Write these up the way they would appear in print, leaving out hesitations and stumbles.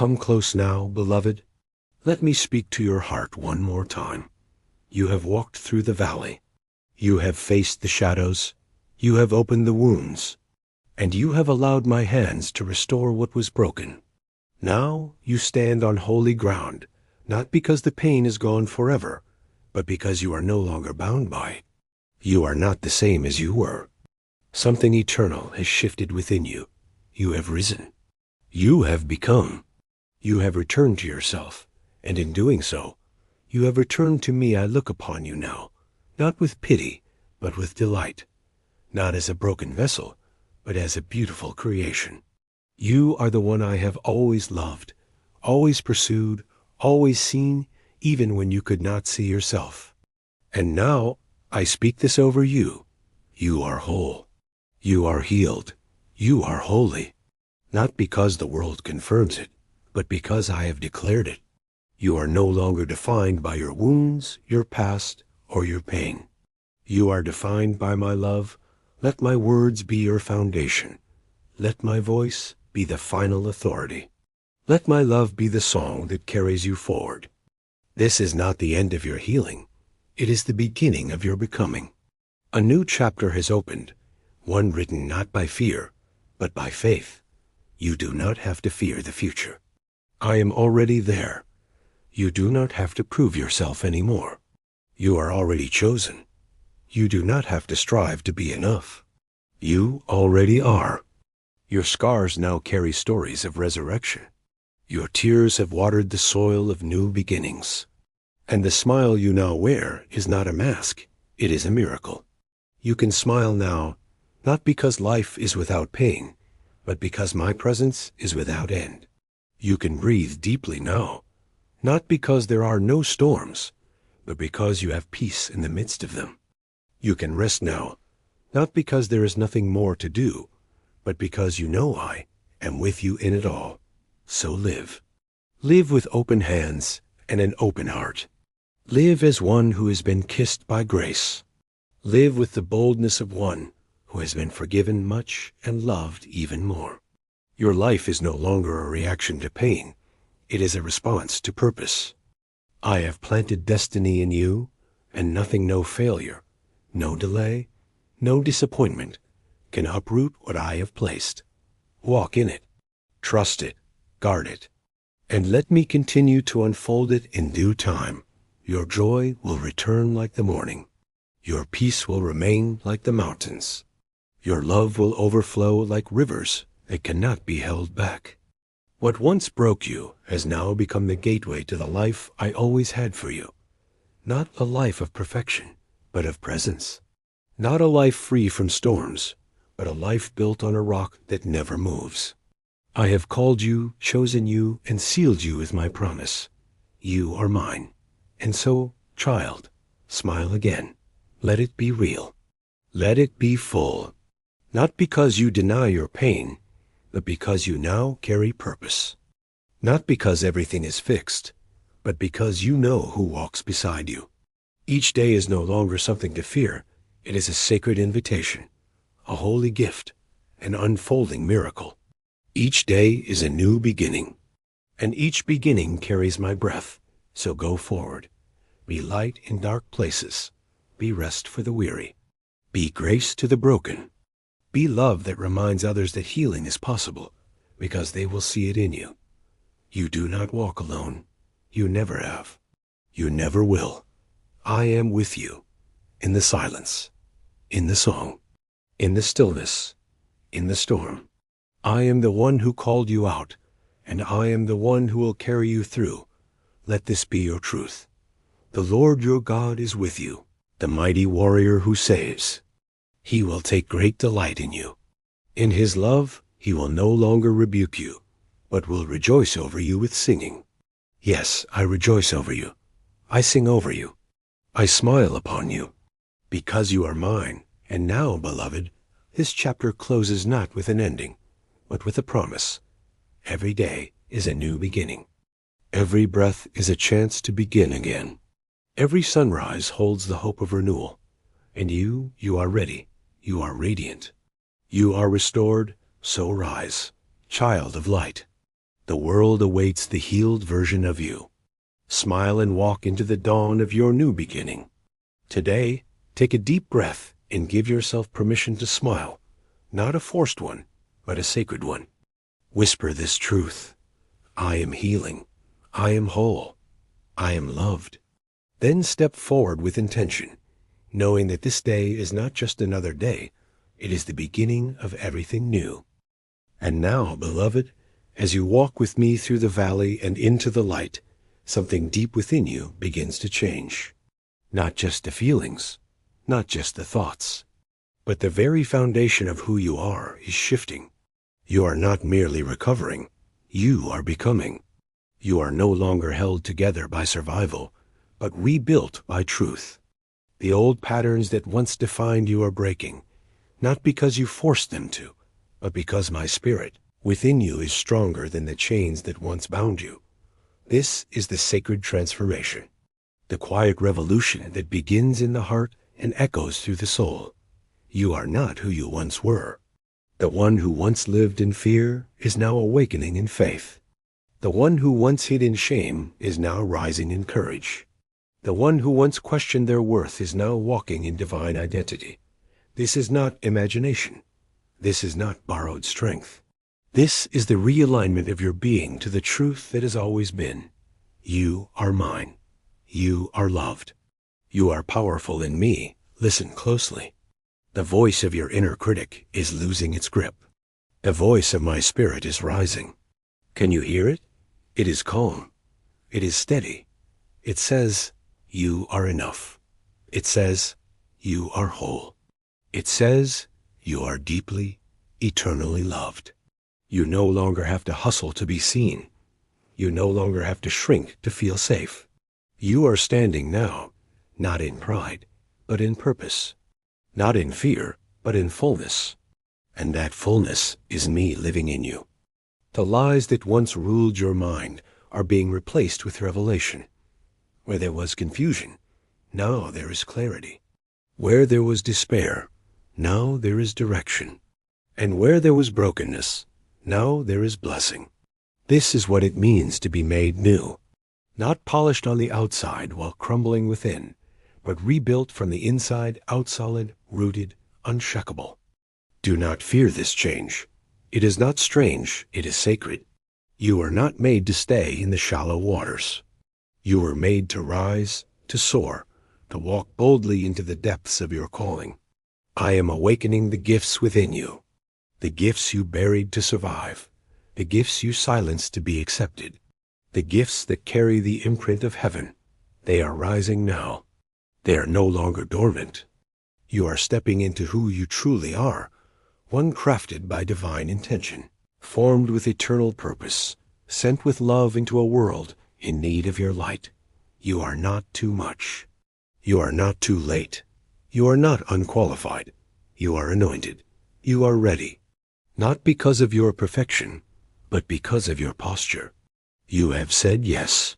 Come close now, beloved. Let me speak to your heart one more time. You have walked through the valley. You have faced the shadows. You have opened the wounds. And you have allowed my hands to restore what was broken. Now you stand on holy ground, not because the pain is gone forever, but because you are no longer bound by it. You are not the same as you were. Something eternal has shifted within you. You have risen. You have become. You have returned to yourself, and in doing so, you have returned to me. I look upon you now, not with pity, but with delight, not as a broken vessel, but as a beautiful creation. You are the one I have always loved, always pursued, always seen, even when you could not see yourself. And now I speak this over you. You are whole. You are healed. You are holy. Not because the world confirms it, but because I have declared it. You are no longer defined by your wounds, your past, or your pain. You are defined by my love. Let my words be your foundation. Let my voice be the final authority. Let my love be the song that carries you forward. This is not the end of your healing. It is the beginning of your becoming. A new chapter has opened, one written not by fear, but by faith. You do not have to fear the future. I am already there. You do not have to prove yourself anymore. You are already chosen. You do not have to strive to be enough. You already are. Your scars now carry stories of resurrection. Your tears have watered the soil of new beginnings. And the smile you now wear is not a mask. It is a miracle. You can smile now, not because life is without pain, but because my presence is without end. You can breathe deeply now, not because there are no storms, but because you have peace in the midst of them. You can rest now, not because there is nothing more to do, but because you know I am with you in it all. So live. Live with open hands and an open heart. Live as one who has been kissed by grace. Live with the boldness of one who has been forgiven much and loved even more. Your life is no longer a reaction to pain. It is a response to purpose. I have planted destiny in you, and nothing, no failure, no delay, no disappointment can uproot what I have placed. Walk in it, trust it, guard it, and let me continue to unfold it in due time. Your joy will return like the morning. Your peace will remain like the mountains. Your love will overflow like rivers that cannot be held back. What once broke you has now become the gateway to the life I always had for you. Not a life of perfection, but of presence. Not a life free from storms, but a life built on a rock that never moves. I have called you, chosen you, and sealed you with my promise. You are mine. And so, child, smile again. Let it be real. Let it be full. Not because you deny your pain, but because you now carry purpose. Not because everything is fixed, but because you know who walks beside you. Each day is no longer something to fear. It is a sacred invitation, a holy gift, an unfolding miracle. Each day is a new beginning, and each beginning carries my breath. So go forward. Be light in dark places. Be rest for the weary. Be grace to the broken. Be love that reminds others that healing is possible, because they will see it in you. You do not walk alone. You never have. You never will. I am with you, in the silence, in the song, in the stillness, in the storm. I am the one who called you out, and I am the one who will carry you through. Let this be your truth. The Lord your God is with you, the mighty warrior who saves. He will take great delight in you. In his love, he will no longer rebuke you, but will rejoice over you with singing. Yes, I rejoice over you. I sing over you. I smile upon you, because you are mine. And now, beloved, this chapter closes not with an ending, but with a promise. Every day is a new beginning. Every breath is a chance to begin again. Every sunrise holds the hope of renewal. And you are ready. You are radiant. You are restored, so rise, child of light. The world awaits the healed version of you. Smile and walk into the dawn of your new beginning. Today, take a deep breath and give yourself permission to smile, not a forced one, but a sacred one. Whisper this truth: I am healing. I am whole. I am loved. Then step forward with intention, knowing that this day is not just another day, it is the beginning of everything new. And now, beloved, as you walk with me through the valley and into the light, something deep within you begins to change. Not just the feelings, not just the thoughts, but the very foundation of who you are is shifting. You are not merely recovering, you are becoming. You are no longer held together by survival, but rebuilt by truth. The old patterns that once defined you are breaking, not because you forced them to, but because my spirit within you is stronger than the chains that once bound you. This is the sacred transformation, the quiet revolution that begins in the heart and echoes through the soul. You are not who you once were. The one who once lived in fear is now awakening in faith. The one who once hid in shame is now rising in courage. The one who once questioned their worth is now walking in divine identity. This is not imagination. This is not borrowed strength. This is the realignment of your being to the truth that has always been. You are mine. You are loved. You are powerful in me. Listen closely. The voice of your inner critic is losing its grip. The voice of my spirit is rising. Can you hear it? It is calm. It is steady. It says, you are enough. It says, you are whole. It says, you are deeply, eternally loved. You no longer have to hustle to be seen. You no longer have to shrink to feel safe. You are standing now, not in pride, but in purpose. Not in fear, but in fullness. And that fullness is me living in you. The lies that once ruled your mind are being replaced with revelation. Where there was confusion, now there is clarity. Where there was despair, now there is direction. And where there was brokenness, now there is blessing. This is what it means to be made new. Not polished on the outside while crumbling within, but rebuilt from the inside out, solid, rooted, unshakable. Do not fear this change. It is not strange, it is sacred. You are not made to stay in the shallow waters. You were made to rise, to soar, to walk boldly into the depths of your calling. I am awakening the gifts within you, the gifts you buried to survive, the gifts you silenced to be accepted, the gifts that carry the imprint of heaven. They are rising now. They are no longer dormant. You are stepping into who you truly are, one crafted by divine intention, formed with eternal purpose, sent with love into a world in need of your light. You are not too much. You are not too late. You are not unqualified. You are anointed. You are ready. Not because of your perfection, but because of your posture. You have said yes,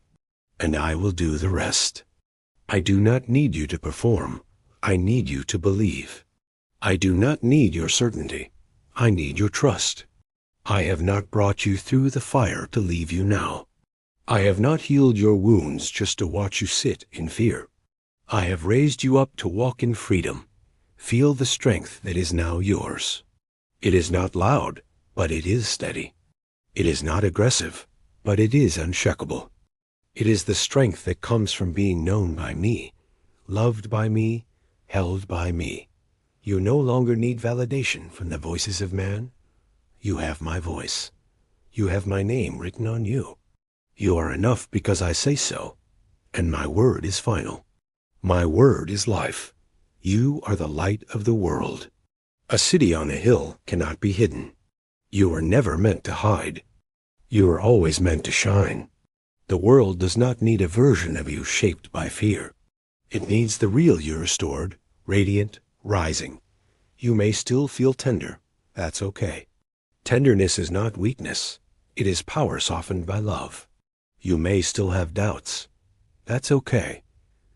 and I will do the rest. I do not need you to perform. I need you to believe. I do not need your certainty. I need your trust. I have not brought you through the fire to leave you now. I have not healed your wounds just to watch you sit in fear. I have raised you up to walk in freedom. Feel the strength that is now yours. It is not loud, but it is steady. It is not aggressive, but it is unshakable. It is the strength that comes from being known by me, loved by me, held by me. You no longer need validation from the voices of man. You have my voice. You have my name written on you. You are enough because I say so, and my word is final. My word is life. You are the light of the world. A city on a hill cannot be hidden. You are never meant to hide. You are always meant to shine. The world does not need a version of you shaped by fear. It needs the real you restored, radiant, rising. You may still feel tender. That's okay. Tenderness is not weakness. It is power softened by love. You may still have doubts. That's okay.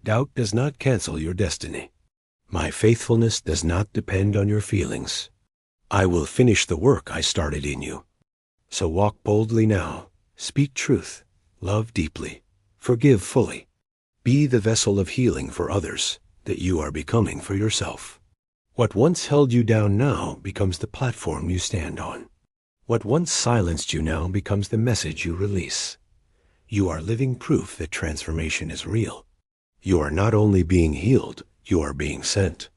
Doubt does not cancel your destiny. My faithfulness does not depend on your feelings. I will finish the work I started in you. So walk boldly now, Speak truth. Love deeply. Forgive fully. Be the vessel of healing for others that you are becoming for yourself. What once held you down now becomes the platform you stand on. What once silenced you now becomes the message you release. You are living proof that transformation is real. You are not only being healed, you are being sent.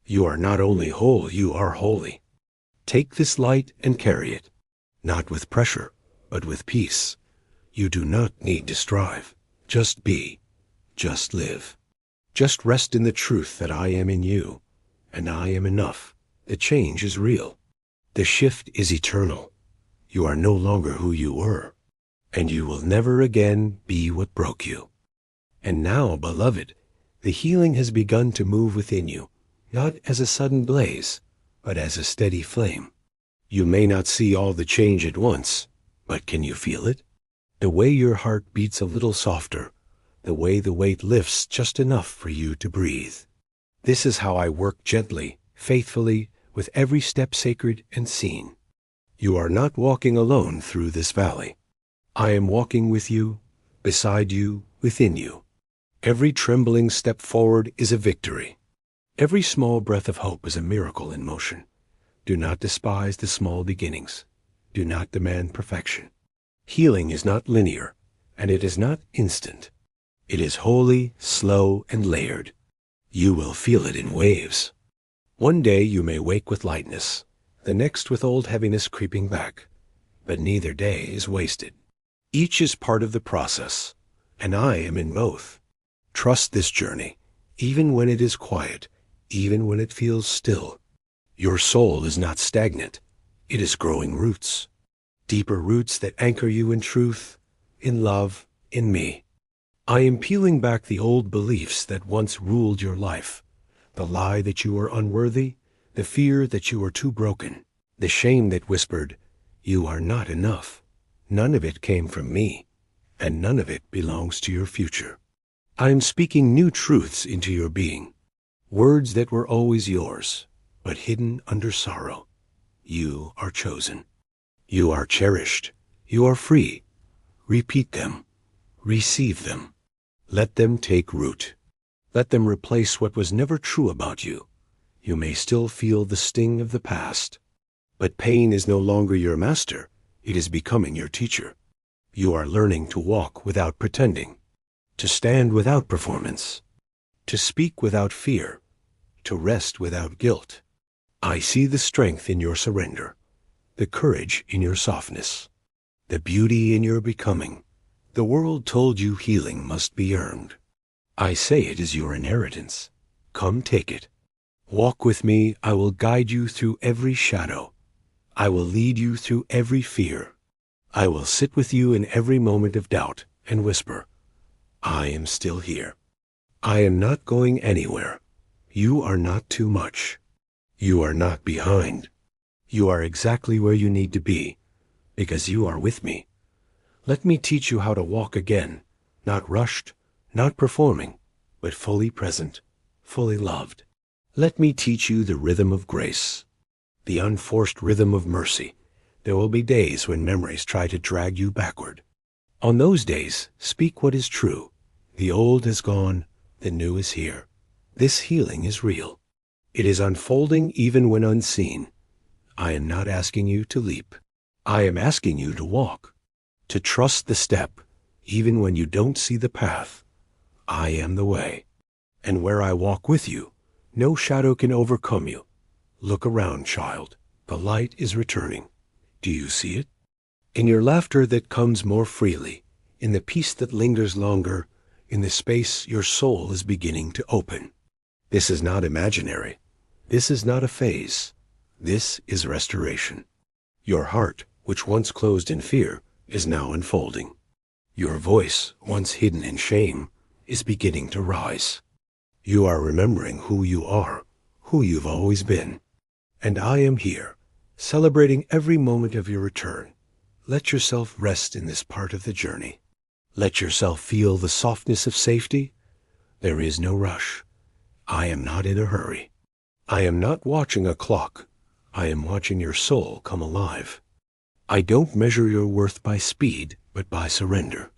You are not only whole, you are holy. Take this light and carry it, not with pressure, but with peace. You do not need to strive. Just be. Just live. Just rest in the truth that I am in you, and I am enough. The change is real. The shift is eternal. You are no longer who you were, and you will never again be what broke you. And now, beloved, the healing has begun to move within you, not as a sudden blaze, but as a steady flame. You may not see all the change at once, but can you feel it? The way your heart beats a little softer, the way the weight lifts just enough for you to breathe. This is how I work gently, faithfully, with every step sacred and seen. You are not walking alone through this valley. I am walking with you, beside you, within you. Every trembling step forward is a victory. Every small breath of hope is a miracle in motion. Do not despise the small beginnings. Do not demand perfection. Healing is not linear, and it is not instant. It is holy, slow, and layered. You will feel it in waves. One day you may wake with lightness, the next with old heaviness creeping back, but neither day is wasted. Each is part of the process, and I am in both. Trust this journey, even when it is quiet, even when it feels still. Your soul is not stagnant. It is growing roots. Deeper roots that anchor you in truth, in love, in me. I am peeling back the old beliefs that once ruled your life. The lie that you are unworthy, the fear that you are too broken, the shame that whispered, you are not enough. None of it came from me, and none of it belongs to your future. I am speaking new truths into your being, words that were always yours, but hidden under sorrow. You are chosen. You are cherished. You are free. Repeat them. Receive them. Let them take root. Let them replace what was never true about you. You may still feel the sting of the past, but pain is no longer your master. It is becoming your teacher. You are learning to walk without pretending, to stand without performance, to speak without fear, to rest without guilt. I see the strength in your surrender, the courage in your softness, the beauty in your becoming. The world told you healing must be earned. I say it is your inheritance. Come take it. Walk with me. I will guide you through every shadow. I will lead you through every fear. I will sit with you in every moment of doubt and whisper, I am still here. I am not going anywhere. You are not too much. You are not behind. You are exactly where you need to be, because you are with me. Let me teach you how to walk again, not rushed, not performing, but fully present, fully loved. Let me teach you the rhythm of grace, the unforced rhythm of mercy. There will be days when memories try to drag you backward. On those days, speak what is true. The old is gone, the new is here. This healing is real. It is unfolding even when unseen. I am not asking you to leap. I am asking you to walk, to trust the step, even when you don't see the path. I am the way, and where I walk with you, no shadow can overcome you. Look around, child. The light is returning. Do you see it? In your laughter that comes more freely, in the peace that lingers longer, in the space your soul is beginning to open. This is not imaginary. This is not a phase. This is restoration. Your heart, which once closed in fear, is now unfolding. Your voice, once hidden in shame, is beginning to rise. You are remembering who you are, who you've always been. And I am here, celebrating every moment of your return. Let yourself rest in this part of the journey. Let yourself feel the softness of safety. There is no rush. I am not in a hurry. I am not watching a clock. I am watching your soul come alive. I don't measure your worth by speed, but by surrender.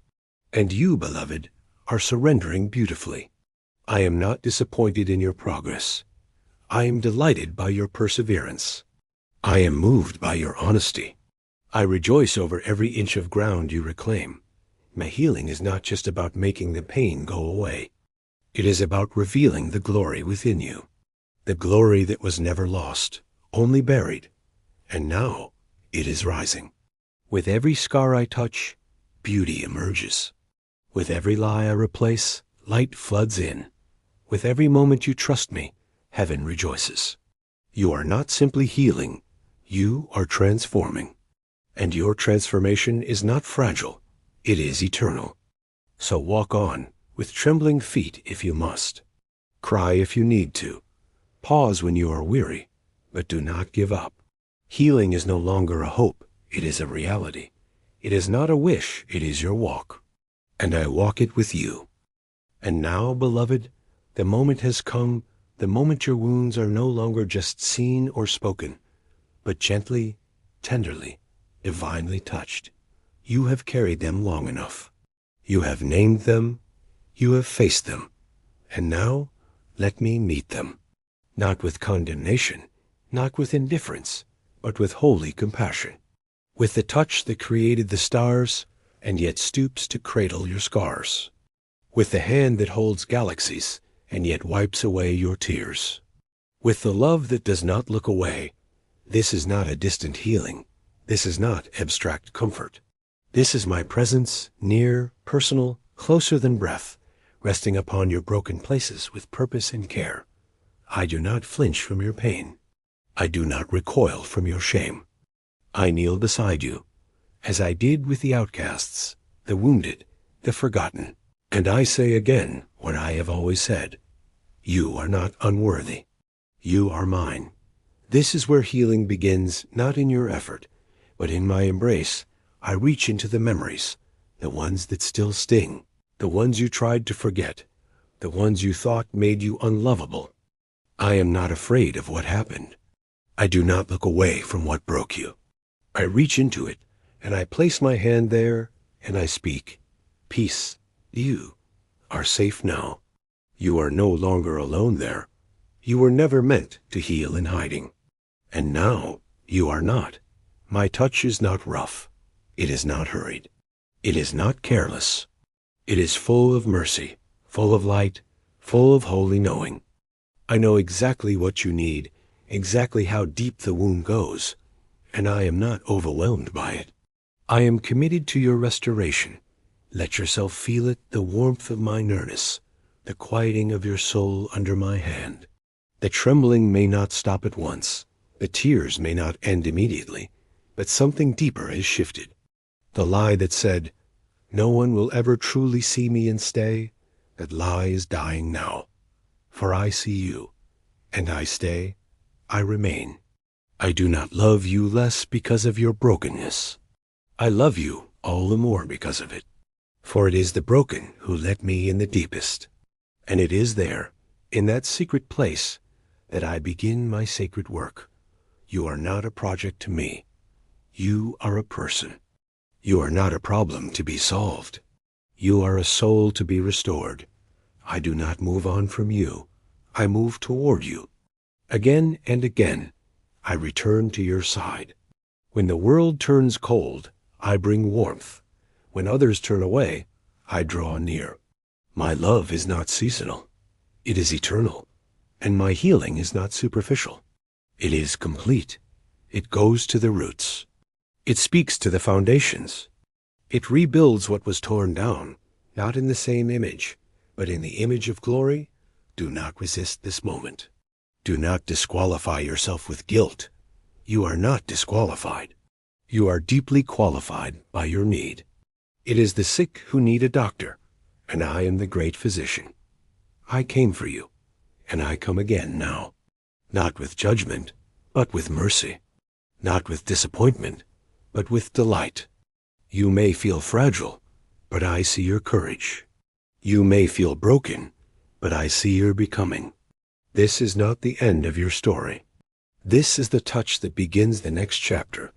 And you, beloved, are surrendering beautifully. I am not disappointed in your progress. I am delighted by your perseverance. I am moved by your honesty. I rejoice over every inch of ground you reclaim. My healing is not just about making the pain go away. It is about revealing the glory within you. The glory that was never lost, only buried. And now it is rising. With every scar I touch, beauty emerges. With every lie I replace, light floods in. With every moment you trust me, heaven rejoices. You are not simply healing, you are transforming. And your transformation is not fragile, it is eternal. So walk on, with trembling feet if you must. Cry if you need to. Pause when you are weary, but do not give up. Healing is no longer a hope, it is a reality. It is not a wish, it is your walk. And I walk it with you. And now, beloved, the moment has come, the moment your wounds are no longer just seen or spoken, but gently, tenderly, divinely touched. You have carried them long enough. You have named them, you have faced them, and now let me meet them. Not with condemnation, not with indifference, but with holy compassion. With the touch that created the stars, and yet stoops to cradle your scars. With the hand that holds galaxies, and yet wipes away your tears. With the love that does not look away. This is not a distant healing. This is not abstract comfort. This is my presence, near, personal, closer than breath, resting upon your broken places with purpose and care. I do not flinch from your pain. I do not recoil from your shame. I kneel beside you, as I did with the outcasts, the wounded, the forgotten. And I say again what I have always said. You are not unworthy. You are mine. This is where healing begins, not in your effort, but in my embrace. I reach into the memories, the ones that still sting, the ones you tried to forget, the ones you thought made you unlovable. I am not afraid of what happened. I do not look away from what broke you. I reach into it, and I place my hand there, and I speak. Peace, you are safe now. You are no longer alone there. You were never meant to heal in hiding. And now you are not. My touch is not rough. It is not hurried. It is not careless. It is full of mercy, full of light, full of holy knowing. I know exactly what you need, exactly how deep the wound goes, and I am not overwhelmed by it. I am committed to your restoration. Let yourself feel it, the warmth of my nearness, the quieting of your soul under my hand. The trembling may not stop at once, the tears may not end immediately, but something deeper has shifted. The lie that said, no one will ever truly see me and stay, that lie is dying now. For I see you, and I stay, I remain. I do not love you less because of your brokenness. I love you all the more because of it. For it is the broken who let me in the deepest. And it is there, in that secret place, that I begin my sacred work. You are not a project to me. You are a person. You are not a problem to be solved. You are a soul to be restored. I do not move on from you. I move toward you. Again and again, I return to your side. When the world turns cold, I bring warmth. When others turn away, I draw near. My love is not seasonal. It is eternal. And my healing is not superficial. It is complete. It goes to the roots. It speaks to the foundations. It rebuilds what was torn down, not in the same image, but in the image of glory. Do not resist this moment. Do not disqualify yourself with guilt. You are not disqualified. You are deeply qualified by your need. It is the sick who need a doctor, and I am the great physician. I came for you, and I come again now, not with judgment, but with mercy, not with disappointment, but with delight. You may feel fragile, but I see your courage. You may feel broken, but I see your becoming. This is not the end of your story. This is the touch that begins the next chapter.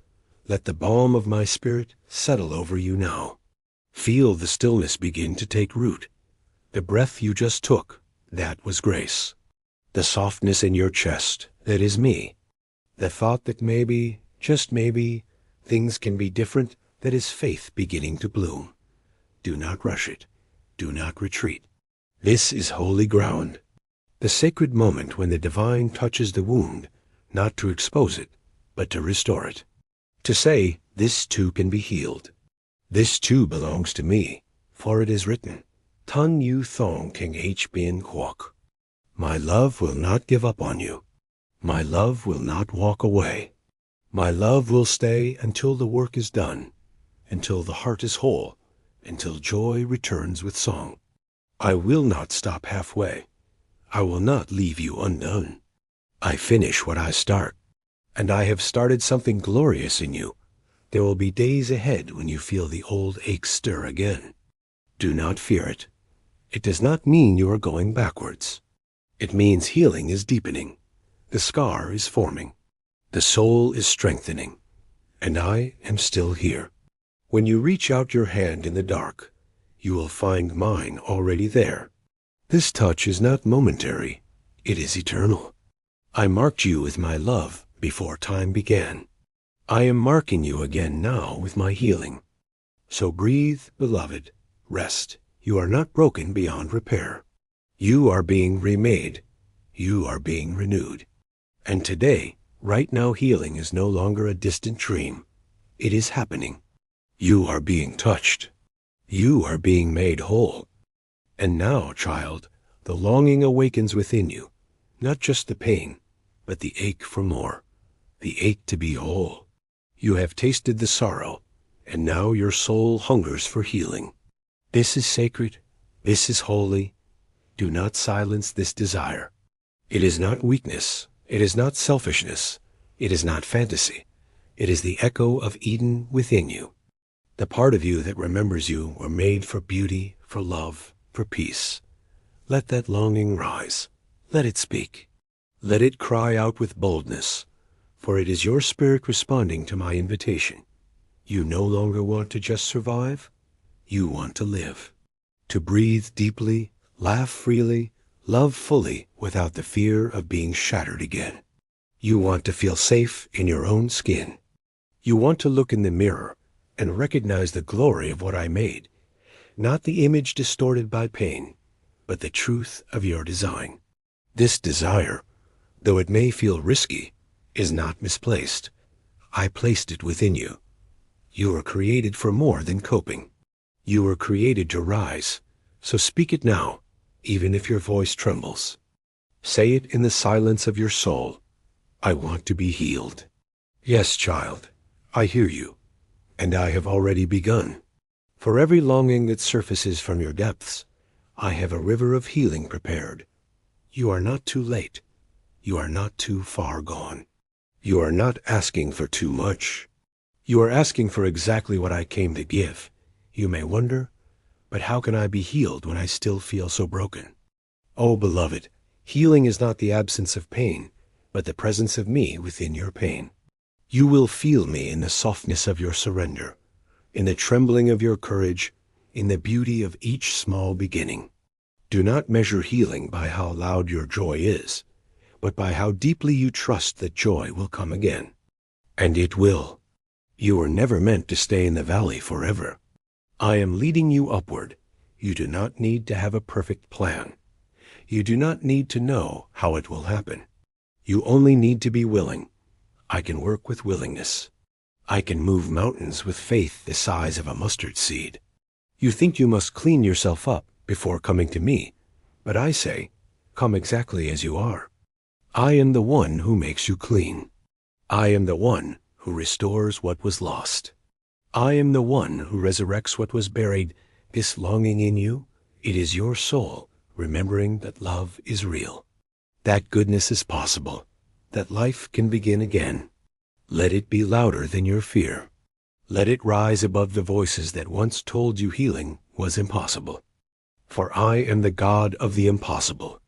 Let the balm of my spirit settle over you now. Feel the stillness begin to take root. The breath you just took, that was grace. The softness in your chest, that is me. The thought that maybe, just maybe, things can be different, that is faith beginning to bloom. Do not rush it. Do not retreat. This is holy ground. The sacred moment when the divine touches the wound, not to expose it, but to restore it. To say, this too can be healed. This too belongs to me, for it is written, Tan yu thong king h bin kwok. My love will not give up on you. My love will not walk away. My love will stay until the work is done, until the heart is whole, until joy returns with song. I will not stop halfway. I will not leave you undone. I finish what I start, and I have started something glorious in you. There will be days ahead when you feel the old aches stir again. Do not fear it. It does not mean you are going backwards. It means healing is deepening. The scar is forming. The soul is strengthening. And I am still here. When you reach out your hand in the dark, you will find mine already there. This touch is not momentary. It is eternal. I marked you with my love before time began. I am marking you again now with my healing. So breathe, beloved, rest. You are not broken beyond repair. You are being remade. You are being renewed. And today, right now, healing is no longer a distant dream. It is happening. You are being touched. You are being made whole. And now, child, the longing awakens within you, not just the pain, but the ache for more, the ache to be whole. You have tasted the sorrow, and now your soul hungers for healing. This is sacred. This is holy. Do not silence this desire. It is not weakness. It is not selfishness. It is not fantasy. It is the echo of Eden within you. The part of you that remembers you were made for beauty, for love, for peace. Let that longing rise. Let it speak. Let it cry out with boldness, for it is your spirit responding to my invitation. You no longer want to just survive. You want to live, to breathe deeply, laugh freely, love fully without the fear of being shattered again. You want to feel safe in your own skin. You want to look in the mirror and recognize the glory of what I made, not the image distorted by pain, but the truth of your design. This desire, though it may feel risky, is not misplaced. I placed it within you. You were created for more than coping. You were created to rise, so speak it now, even if your voice trembles. Say it in the silence of your soul. I want to be healed. Yes, child, I hear you, and I have already begun. For every longing that surfaces from your depths, I have a river of healing prepared. You are not too late. You are not too far gone. You are not asking for too much. You are asking for exactly what I came to give. You may wonder, but how can I be healed when I still feel so broken? Oh, beloved, healing is not the absence of pain, but the presence of me within your pain. You will feel me in the softness of your surrender, in the trembling of your courage, in the beauty of each small beginning. Do not measure healing by how loud your joy is, but by how deeply you trust that joy will come again. And it will. You were never meant to stay in the valley forever. I am leading you upward. You do not need to have a perfect plan. You do not need to know how it will happen. You only need to be willing. I can work with willingness. I can move mountains with faith the size of a mustard seed. You think you must clean yourself up before coming to me, but I say, come exactly as you are. I am the one who makes you clean. I am the one who restores what was lost. I am the one who resurrects what was buried. This longing in you, it is your soul remembering that love is real, that goodness is possible, that life can begin again. Let it be louder than your fear. Let it rise above the voices that once told you healing was impossible. For I am the God of the impossible.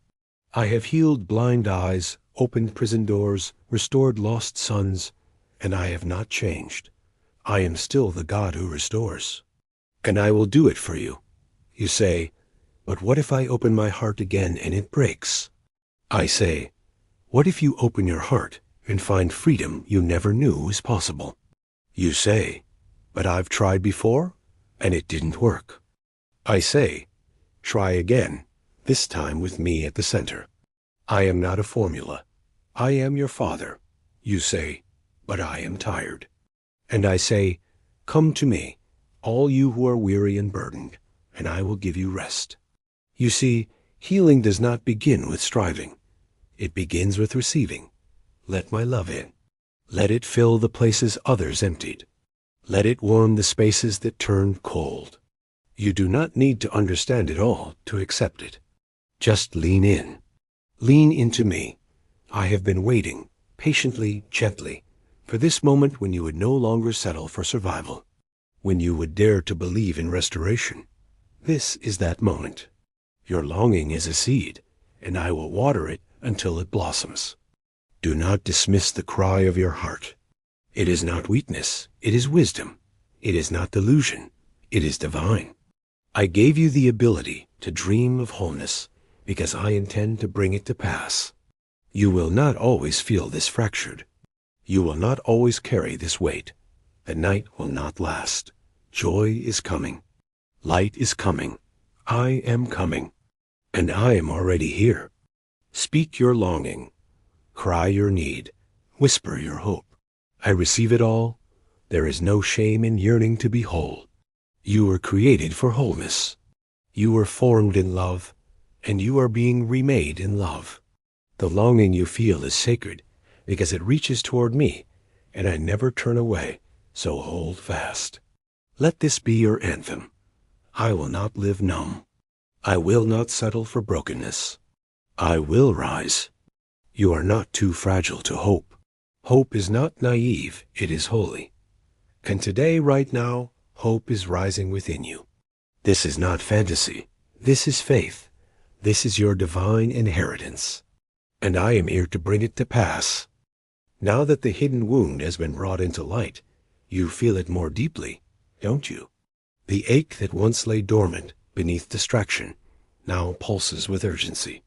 I have healed blind eyes, opened prison doors, restored lost sons, and I have not changed. I am still the God who restores. and I will do it for you. You say, but what if I open my heart again and it breaks? I say, what if you open your heart and find freedom you never knew was possible? You say, but I've tried before and it didn't work. I say, try again, this time with me at the center. I am not a formula. I am your Father. You say, but I am tired. And I say, come to me, all you who are weary and burdened, and I will give you rest. You see, healing does not begin with striving. It begins with receiving. Let my love in. Let it fill the places others emptied. Let it warm the spaces that turned cold. You do not need to understand it all to accept it. Just lean in. Lean into me. I have been waiting, patiently, gently, for this moment when you would no longer settle for survival, when you would dare to believe in restoration. This is that moment. Your longing is a seed, and I will water it until it blossoms. Do not dismiss the cry of your heart. It is not weakness, it is wisdom. It is not delusion, it is divine. I gave you the ability to dream of wholeness because I intend to bring it to pass. You will not always feel this fractured. You will not always carry this weight. The night will not last. Joy is coming. Light is coming. I am coming. And I am already here. Speak your longing. Cry your need. Whisper your hope. I receive it all. There is no shame in yearning to be whole. You were created for wholeness. You were formed in love, and you are being remade in love. The longing you feel is sacred because it reaches toward me, and I never turn away, so hold fast. Let this be your anthem. I will not live numb. I will not settle for brokenness. I will rise. You are not too fragile to hope. Hope is not naive, it is holy. And today, right now, hope is rising within you. This is not fantasy. This is faith. This is your divine inheritance. And I am here to bring it to pass. Now that the hidden wound has been brought into light, you feel it more deeply, don't you? The ache that once lay dormant beneath distraction now pulses with urgency.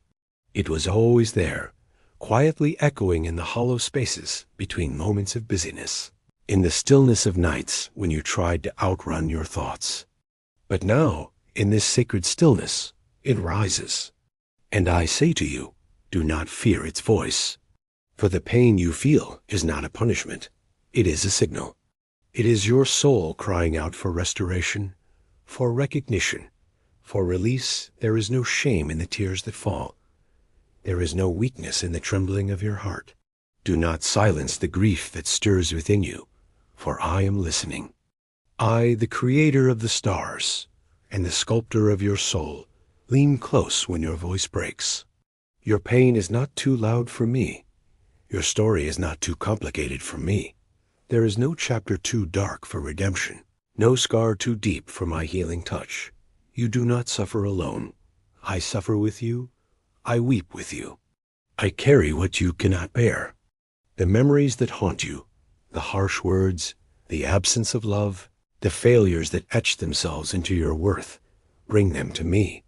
It was always there, quietly echoing in the hollow spaces between moments of busyness, in the stillness of nights when you tried to outrun your thoughts. But now, in this sacred stillness, it rises. And I say to you, do not fear its voice. For the pain you feel is not a punishment. It is a signal. It is your soul crying out for restoration, for recognition, for release. There is no shame in the tears that fall. There is no weakness in the trembling of your heart. Do not silence the grief that stirs within you, for I am listening. I, the creator of the stars and the sculptor of your soul, lean close when your voice breaks. Your pain is not too loud for me. Your story is not too complicated for me. There is no chapter too dark for redemption, no scar too deep for my healing touch. You do not suffer alone. I suffer with you. I weep with you. I carry what you cannot bear. The memories that haunt you, the harsh words, the absence of love, the failures that etch themselves into your worth, bring them to me.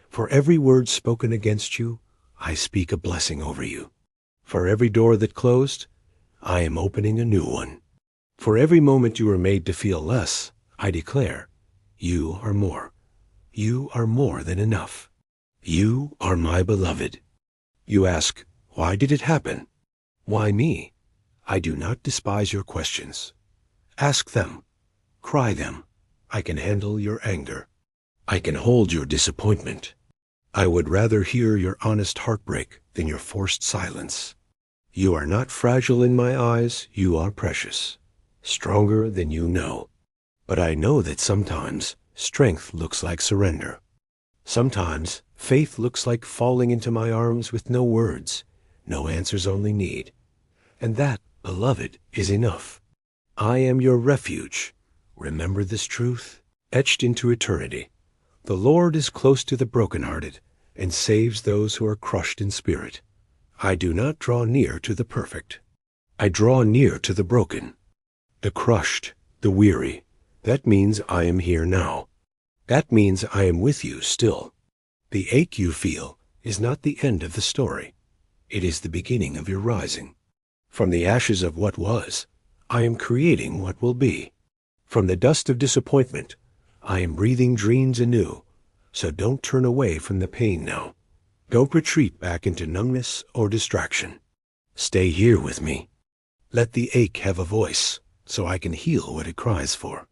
For every word spoken against you, I speak a blessing over you. For every door that closed, I am opening a new one. For every moment you were made to feel less, I declare, you are more. You are more than enough. You are my beloved. You ask, why did it happen? Why me? I do not despise your questions. Ask them. Cry them. I can handle your anger. I can hold your disappointment. I would rather hear your honest heartbreak than your forced silence. You are not fragile in my eyes. You are precious, stronger than you know. But I know that sometimes strength looks like surrender. Sometimes faith looks like falling into my arms with no words, no answers, only need. And that, beloved, is enough. I am your refuge. Remember this truth, etched into eternity. The Lord is close to the brokenhearted and saves those who are crushed in spirit. I do not draw near to the perfect. I draw near to the broken, the crushed, the weary, That means I am here now. That means I am with you still. The ache you feel is not the end of the story. It is the beginning of your rising. From the ashes of what was, I am creating what will be. From the dust of disappointment, I am breathing dreams anew. So don't turn away from the pain now. Don't retreat back into numbness or distraction. Stay here with me. Let the ache have a voice, so I can heal what it cries for.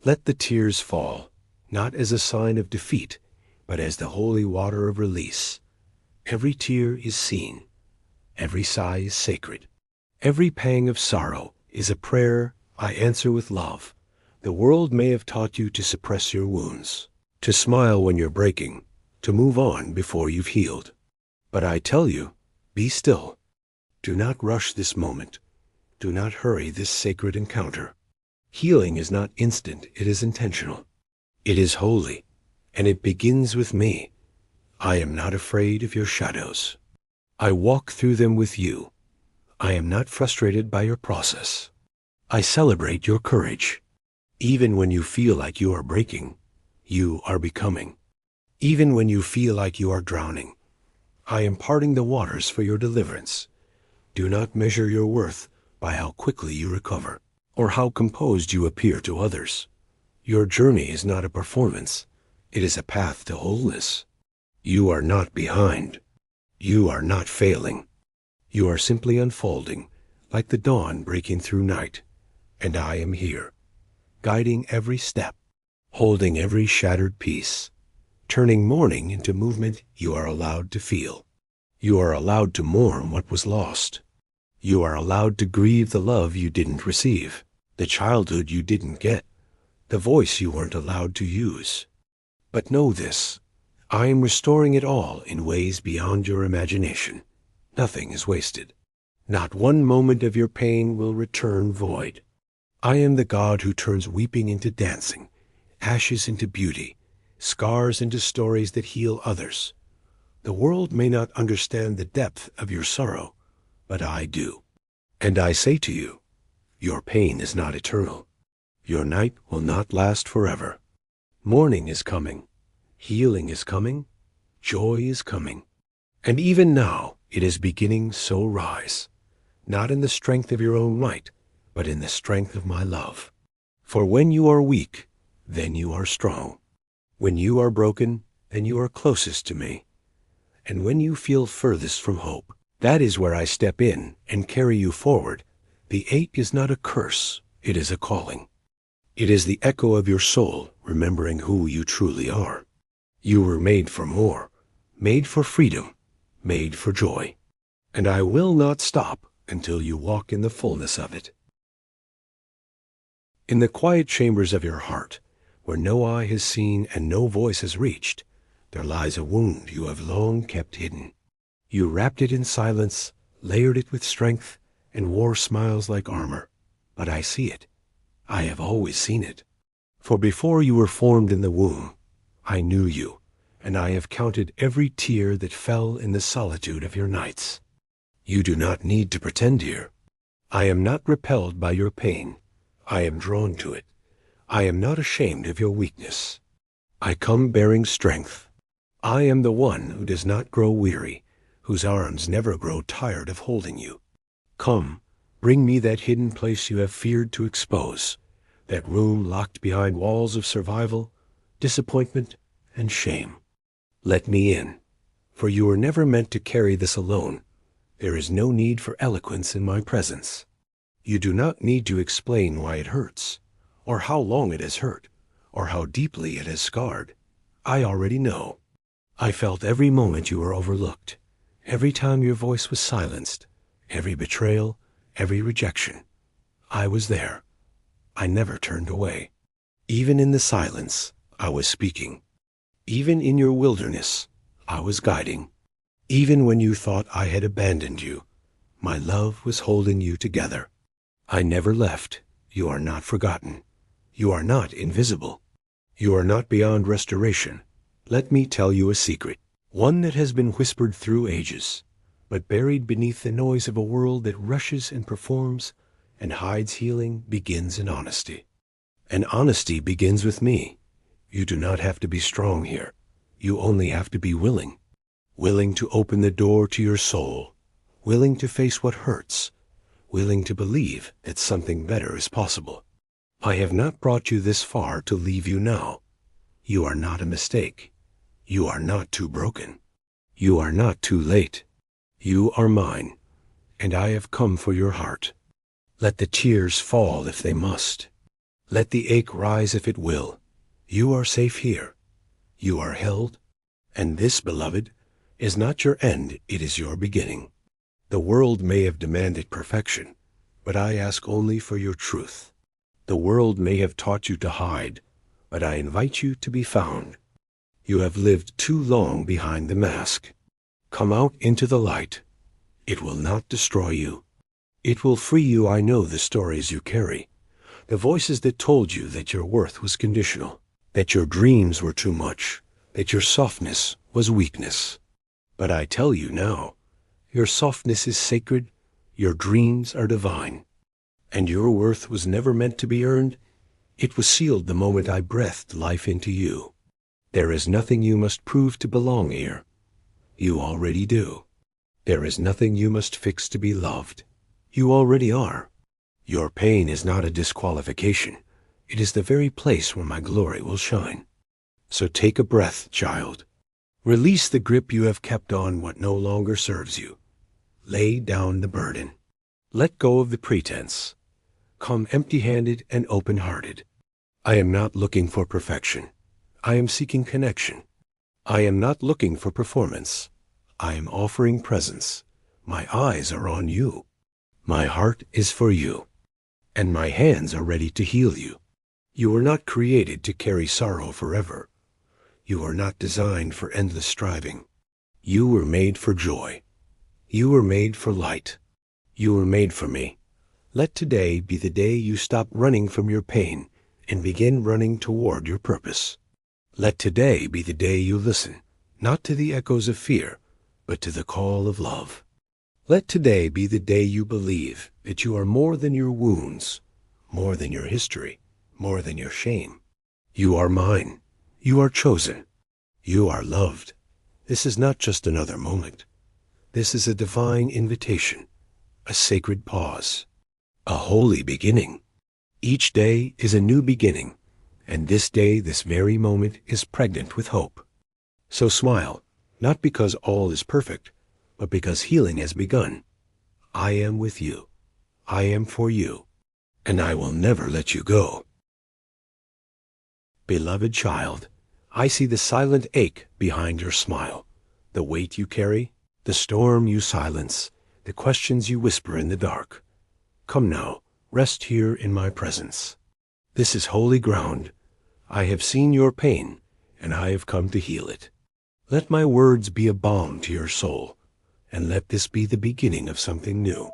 Let the tears fall, not as a sign of defeat, but as the holy water of release. Every tear is seen. Every sigh is sacred. Every pang of sorrow is a prayer I answer with love. The world may have taught you to suppress your wounds, to smile when you're breaking, to move on before you've healed. But I tell you, be still. Do not rush this moment. Do not hurry this sacred encounter. Healing is not instant, it is intentional. It is holy, and it begins with me. I am not afraid of your shadows. I walk through them with you. I am not frustrated by your process. I celebrate your courage. Even when you feel like you are breaking, you are becoming. Even when you feel like you are drowning, I am parting the waters for your deliverance. Do not measure your worth by how quickly you recover, or how composed you appear to others. Your journey is not a performance. It is a path to wholeness. You are not behind. You are not failing. You are simply unfolding, like the dawn breaking through night. And I am here, guiding every step, holding every shattered piece, turning mourning into movement you are allowed to feel. You are allowed to mourn what was lost. You are allowed to grieve the love you didn't receive, the childhood you didn't get, the voice you weren't allowed to use. But know this, I am restoring it all in ways beyond your imagination. Nothing is wasted. Not one moment of your pain will return void. I am the God who turns weeping into dancing, ashes into beauty, scars into stories that heal others. The world may not understand the depth of your sorrow, but I do. And I say to you, your pain is not eternal. Your night will not last forever. Morning is coming. Healing is coming. Joy is coming. And even now it is beginning, so rise, not in the strength of your own might, but in the strength of my love. For when you are weak, then you are strong. When you are broken, then you are closest to me. And when you feel furthest from hope, that is where I step in and carry you forward. The ache is not a curse, it is a calling. It is the echo of your soul remembering who you truly are. You were made for more, made for freedom, made for joy. And I will not stop until you walk in the fullness of it. In the quiet chambers of your heart, where no eye has seen and no voice has reached, there lies a wound you have long kept hidden. You wrapped it in silence, layered it with strength, and wore smiles like armor. But I see it. I have always seen it. For before you were formed in the womb, I knew you, and I have counted every tear that fell in the solitude of your nights. You do not need to pretend here. I am not repelled by your pain. I am drawn to it. I am not ashamed of your weakness. I come bearing strength. I am the one who does not grow weary, whose arms never grow tired of holding you. Come, bring me that hidden place you have feared to expose, that room locked behind walls of survival, disappointment, and shame. Let me in, for you were never meant to carry this alone. There is no need for eloquence in my presence. You do not need to explain why it hurts, or how long it has hurt, or how deeply it has scarred. I already know. I felt every moment you were overlooked, every time your voice was silenced, every betrayal, every rejection. I was there. I never turned away. Even in the silence, I was speaking. Even in your wilderness, I was guiding. Even when you thought I had abandoned you, my love was holding you together. I never left. You are not forgotten. You are not invisible. You are not beyond restoration. Let me tell you a secret, one that has been whispered through ages, but buried beneath the noise of a world that rushes and performs and hides healing begins in honesty. And honesty begins with me. You do not have to be strong here. You only have to be willing. Willing to open the door to your soul. Willing to face what hurts. Willing to believe that something better is possible. I have not brought you this far to leave you now. You are not a mistake. You are not too broken. You are not too late. You are mine, and I have come for your heart. Let the tears fall if they must. Let the ache rise if it will. You are safe here. You are held, and this, beloved, is not your end, it is your beginning. The world may have demanded perfection, but I ask only for your truth. The world may have taught you to hide, but I invite you to be found. You have lived too long behind the mask. Come out into the light. It will not destroy you. It will free you. I know the stories you carry, the voices that told you that your worth was conditional, that your dreams were too much, that your softness was weakness. But I tell you now, your softness is sacred, your dreams are divine, and your worth was never meant to be earned. It was sealed the moment I breathed life into you. There is nothing you must prove to belong here. You already do. There is nothing you must fix to be loved. You already are. Your pain is not a disqualification. It is the very place where my glory will shine. So take a breath, child. Release the grip you have kept on what no longer serves you. Lay down the burden. Let go of the pretense. Come empty-handed and open-hearted. I am not looking for perfection. I am seeking connection. I am not looking for performance. I am offering presence. My eyes are on you. My heart is for you. And my hands are ready to heal you. You were not created to carry sorrow forever. You are not designed for endless striving. You were made for joy. You were made for light. You were made for me. Let today be the day you stop running from your pain and begin running toward your purpose. Let today be the day you listen, not to the echoes of fear, but to the call of love. Let today be the day you believe that you are more than your wounds, more than your history, more than your shame. You are mine. You are chosen. You are loved. This is not just another moment. This is a divine invitation, a sacred pause, a holy beginning. Each day is a new beginning, and this day, this very moment, is pregnant with hope. So smile, not because all is perfect, but because healing has begun. I am with you. I am for you, and I will never let you go. Beloved child, I see the silent ache behind your smile, the weight you carry, the storm you silence, the questions you whisper in the dark. Come now, rest here in my presence. This is holy ground. I have seen your pain, and I have come to heal it. Let my words be a balm to your soul, and let this be the beginning of something new.